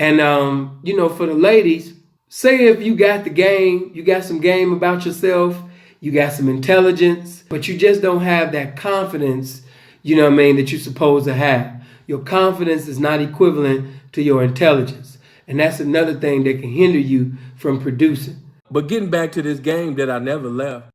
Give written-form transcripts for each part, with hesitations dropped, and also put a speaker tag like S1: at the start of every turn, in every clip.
S1: And, for the ladies, say if you got the game, you got some game about yourself, you got some intelligence, but you just don't have that confidence, that you're supposed to have. Your confidence is not equivalent to your intelligence. And that's another thing that can hinder you from producing.
S2: But getting back to this game that I never left.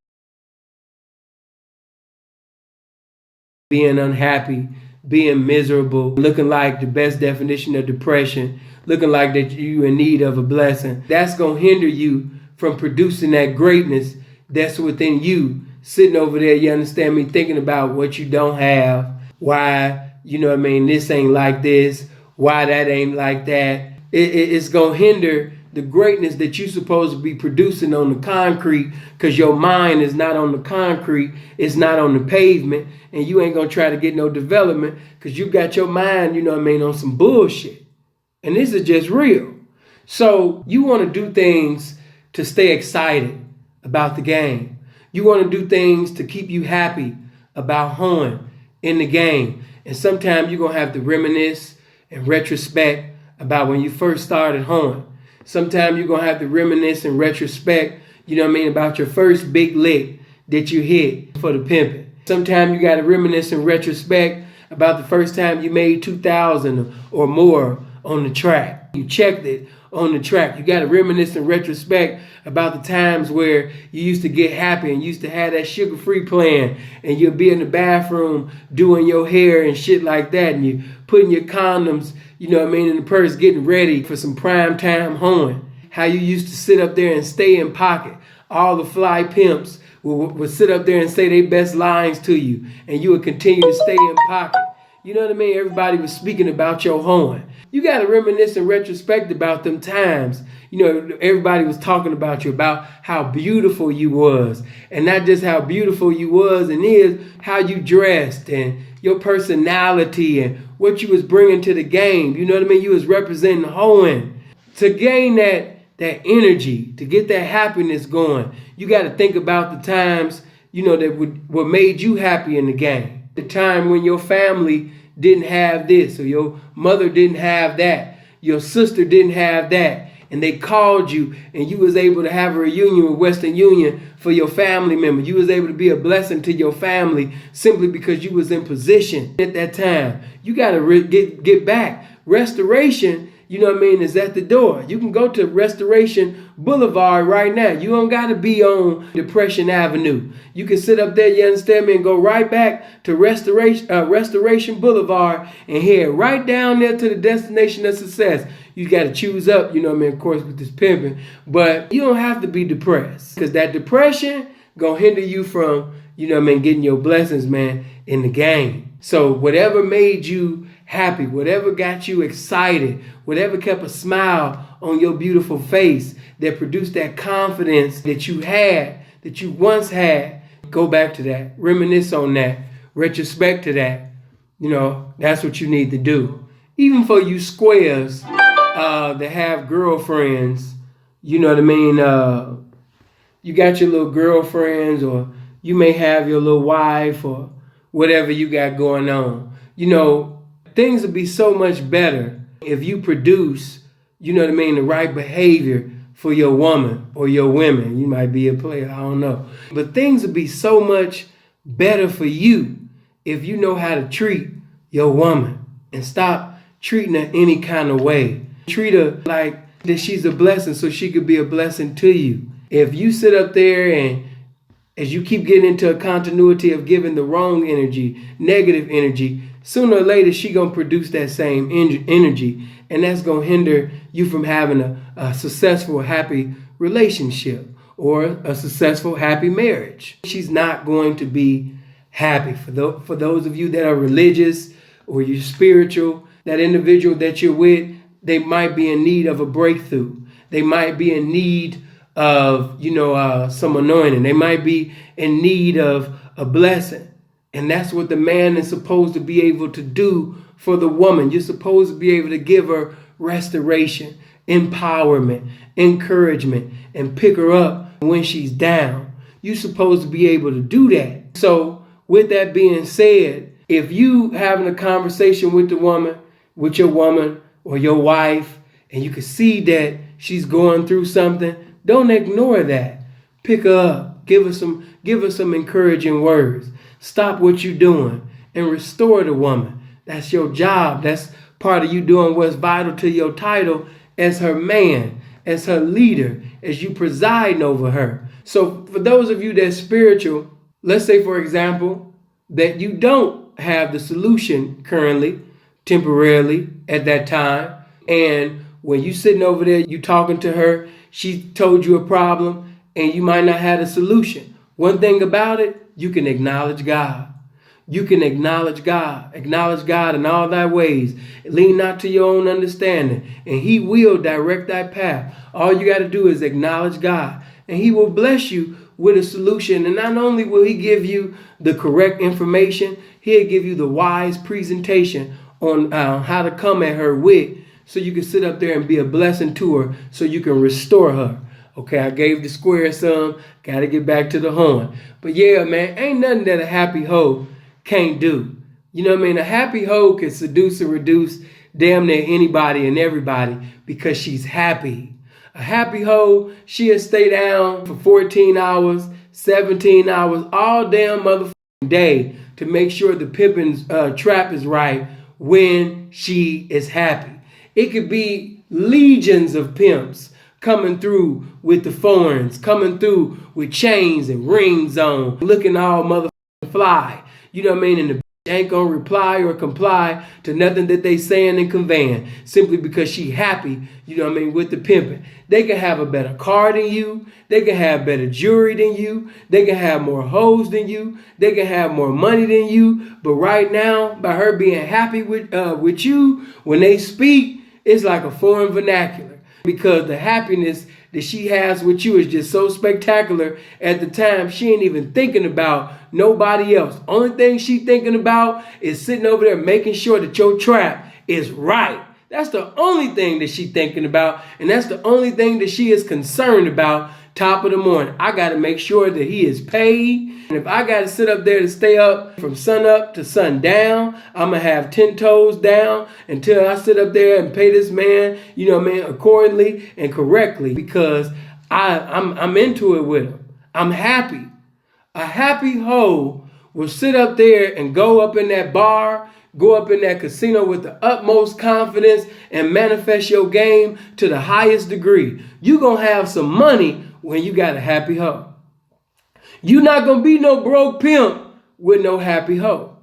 S1: Being unhappy, being miserable, looking like the best definition of depression, looking like that you in need of a blessing. That's going to hinder you from producing that greatness that's within you. Sitting over there, you understand me, thinking about what you don't have, why, this ain't like this, why that ain't like that. It's going to hinder the greatness that you're supposed to be producing on the concrete, because your mind is not on the concrete, it's not on the pavement, and you ain't going to try to get no development because you got your mind, on some bullshit. And this is just real. So you want to do things to stay excited about the game. You want to do things to keep you happy about hoeing in the game. And sometimes you're going to have to reminisce and retrospect about when you first started hoeing. Sometimes you're going to have to reminisce and retrospect, about your first big lick that you hit for the pimping. Sometimes you got to reminisce and retrospect about the first time you made 2,000 or more on the track. You checked it on the track. You got to reminisce and retrospect about the times where you used to get happy and used to have that sugar-free plan, and you'll be in the bathroom doing your hair and shit like that, and you putting your condoms, in the purse, getting ready for some prime time hoeing. How you used to sit up there and stay in pocket. All the fly pimps would sit up there and say their best lines to you, and you would continue to stay in pocket. You know what I mean? Everybody was speaking about your hoeing. You got to reminisce and retrospect about them times. Everybody was talking about you, about how beautiful you was. And not just how beautiful you was and is, how you dressed and your personality and what you was bringing to the game. You know what I mean? You was representing hoeing. To gain that energy, to get that happiness going, you got to think about the times, that what made you happy in the game. The time when your family didn't have this, or your mother didn't have that, your sister didn't have that, and they called you and you was able to have a reunion with Western Union for your family member. You was able to be a blessing to your family simply because you was in position at that time. You got to get back. Restoration, is at the door. You can go to Restoration Boulevard right now. You don't got to be on Depression Avenue. You can sit up there, you understand me, and go right back to Restoration Boulevard and head right down there to the destination of success. You got to choose up, of course, with this pimping. But you don't have to be depressed, because that depression going to hinder you from, getting your blessings, man, in the game. So whatever made you happy, whatever got you excited, whatever kept a smile on your beautiful face, that produced that confidence that you had, that you once had, go back to that, reminisce on that, retrospect to that. That's what you need to do. Even for you squares that have girlfriends, you know what I mean? You got your little girlfriends, or you may have your little wife, or whatever you got going on. Things would be so much better if you produce, the right behavior for your woman or your women. You might be a player, I don't know. But things would be so much better for you if you know how to treat your woman and stop treating her any kind of way. Treat her like that she's a blessing, so she could be a blessing to you. If you sit up there and as you keep getting into a continuity of giving the wrong energy, negative energy, sooner or later she going to produce that same energy. And that's going to hinder you from having a successful, happy relationship or a successful, happy marriage. She's not going to be happy. For those of you that are religious or you're spiritual, that individual that you're with, they might be in need of a breakthrough. They might be in need of, some anointing. They might be in need of a blessing. And that's what the man is supposed to be able to do for the woman. You're supposed to be able to give her restoration, empowerment, encouragement, and pick her up when she's down. You're supposed to be able to do that. So with that being said, if you having a conversation with the woman, with your woman or your wife, and you can see that she's going through something, don't ignore that. Pick her up. Give her some encouraging words. Stop what you're doing and restore the woman. That's your job. That's part of you doing what's vital to your title as her man, as her leader, as you presiding over her. So for those of you that's spiritual, let's say, for example, that you don't have the solution currently, temporarily at that time, and when you sitting over there, you talking to her, she told you a problem, and you might not have a solution. One thing about it, you can acknowledge God. You can acknowledge God. Acknowledge God in all thy ways. Lean not to your own understanding, and he will direct thy path. All you got to do is acknowledge God, and he will bless you with a solution. And not only will he give you the correct information, he'll give you the wise presentation on how to come at her with, so you can sit up there and be a blessing to her, so you can restore her. Okay, I gave the square some, got to get back to the horn. But yeah, man, ain't nothing that a happy hoe can't do. You know what I mean? A happy hoe can seduce and reduce damn near anybody and everybody because she's happy. A happy hoe, she'll stay down for 14 hours, 17 hours, all damn motherfucking day to make sure the pimping trap is right when she is happy. It could be legions of pimps coming through with the foreigns, coming through with chains and rings on, looking all motherfucking fly. You know what I mean? And the bitch ain't gonna reply or comply to nothing that they saying and conveying simply because she happy, you know what I mean, with the pimping. They can have a better car than you. They can have better jewelry than you. They can have more hoes than you. They can have more money than you. But right now, by her being happy with you, when they speak, it's like a foreign vernacular. Because the happiness that she has with you is just so spectacular. At the time, she ain't even thinking about nobody else. Only thing she thinking about is sitting over there making sure that your trap is right. That's the only thing that she thinking about. And that's the only thing that she is concerned about. Top of the morning, I got to make sure that he is paid. And if I got to sit up there to stay up from sun up to sundown, I'm going to have 10 toes down until I sit up there and pay this man, you know, man, accordingly and correctly, because I'm into it with him. I'm happy. A happy hoe will sit up there and go up in that bar, go up in that casino with the utmost confidence and manifest your game to the highest degree. You're going to have some money when you got a happy hoe. You're not going to be no broke pimp with no happy hoe.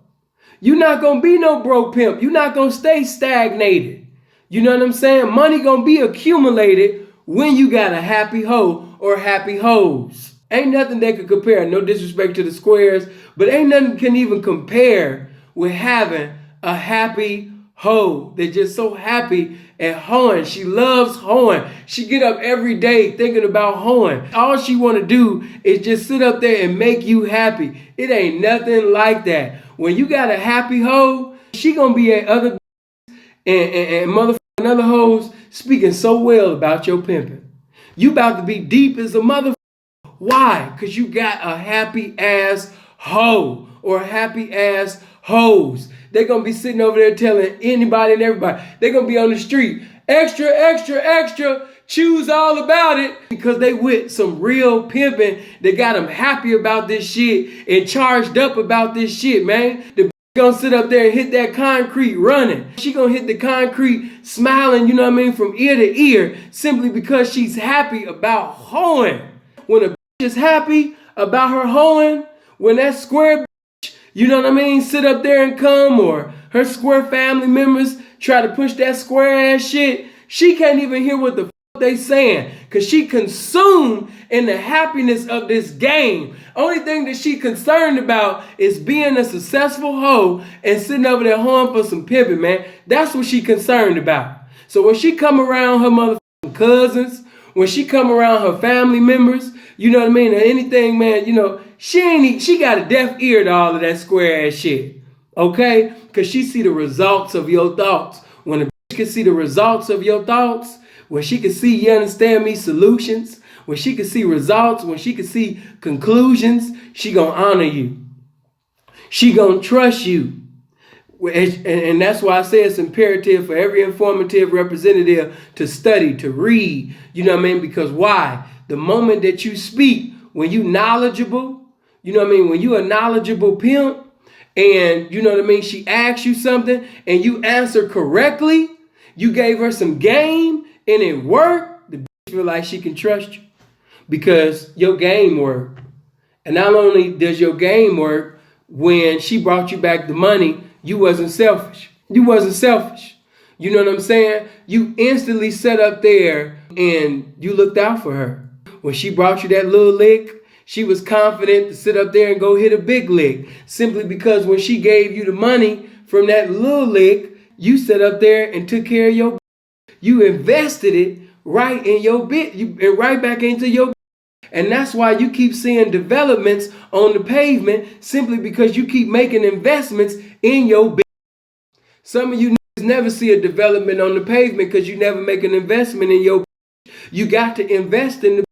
S1: You're not going to be no broke pimp. You're not going to stay stagnated. You know what I'm saying? Money going to be accumulated when you got a happy hoe or happy hoes. Ain't nothing that could compare. No disrespect to the squares, but ain't nothing can even compare with having a happy hoe. They're just so happy at hoeing. She loves hoeing. She get up every day thinking about hoeing. All she want to do is just sit up there and make you happy. It ain't nothing like that. When you got a happy hoe, she gonna be at other and motherfucking other hoes speaking so well about your pimping. You about to be deep as a motherfucker. Why? Because you got a happy ass hoe or happy ass hoes. They're going to be sitting over there telling anybody and everybody. They're going to be on the street. Extra, extra, extra. Choose all about it. Because they with some real pimping. They got them happy about this shit and charged up about this shit, man. The gonna sit up there and hit that concrete running. She gonna hit the concrete smiling, you know what I mean, from ear to ear, simply because she's happy about hoeing. When a bitch is happy about her hoeing, when that square bitch, you know what I mean, sit up there and come, or her square family members try to push that square ass shit, she can't even hear what the they saying, because she consumed in the happiness of this game. Only thing that she concerned about is being a successful hoe and sitting over there hoeing for some pimping, man. That's what she concerned about. So when she come around her motherfucking cousins, when she come around her family members, you know what I mean, or anything, man, you know, she got a deaf ear to all of that square ass shit. Okay? Because she see the results of your thoughts. When a bitch can see the results of your thoughts, when she can see, you understand me, solutions, when she can see results, when she can see conclusions, she gonna honor you. She gonna trust you. And that's why I say it's imperative for every informative representative to study, to read. You know what I mean? Because why? The moment that you speak, when you knowledgeable, you know what I mean? When you a knowledgeable pimp and, you know what I mean, she asks you something and you answer correctly, you gave her some game and it worked, the bitch feel like she can trust you because your game worked. And not only does your game work, when she brought you back the money, you wasn't selfish. You wasn't selfish. You know what I'm saying? You instantly sat up there and you looked out for her. When she brought you that little lick, she was confident to sit up there and go hit a big lick. Simply because when she gave you the money from that little lick, you sat up there and took care of your. You invested it right in your bit. You right back into your. And that's why you keep seeing developments on the pavement, simply because you keep making investments in your business. Some of you never see a development on the pavement because you never make an investment in your business. You got to invest in the business.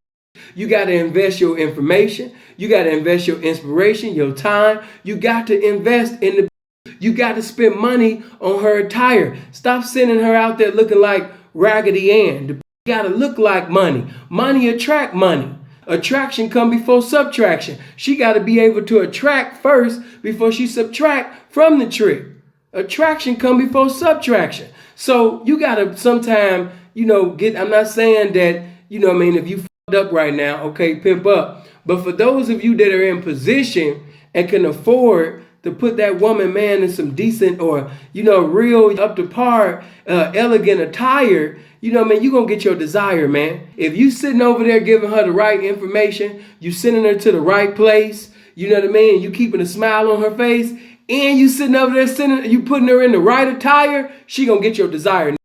S1: You got to invest your information. You got to invest your inspiration, your time. You got to invest in the business. You got to spend money on her attire. Stop sending her out there looking like Raggedy Ann. The got to look like money. Money attract money. Attraction come before subtraction. She got to be able to attract first before she subtract from the trick. Attraction come before subtraction. So you got to sometime, get, I'm not saying that, if you fucked up right now, okay, pimp up. But for those of you that are in position and can afford to put that woman, man, in some decent or, real up to par, elegant attire, you're going to get your desire, man. If you sitting over there giving her the right information, you sending her to the right place, you know what I mean? You keeping a smile on her face, and you sitting over there you putting her in the right attire, she going to get your desire.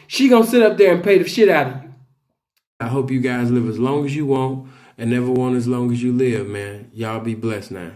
S1: She going to sit up there and pay the shit out of you. I hope you guys live as long as you want and never want as long as you live, man. Y'all be blessed now.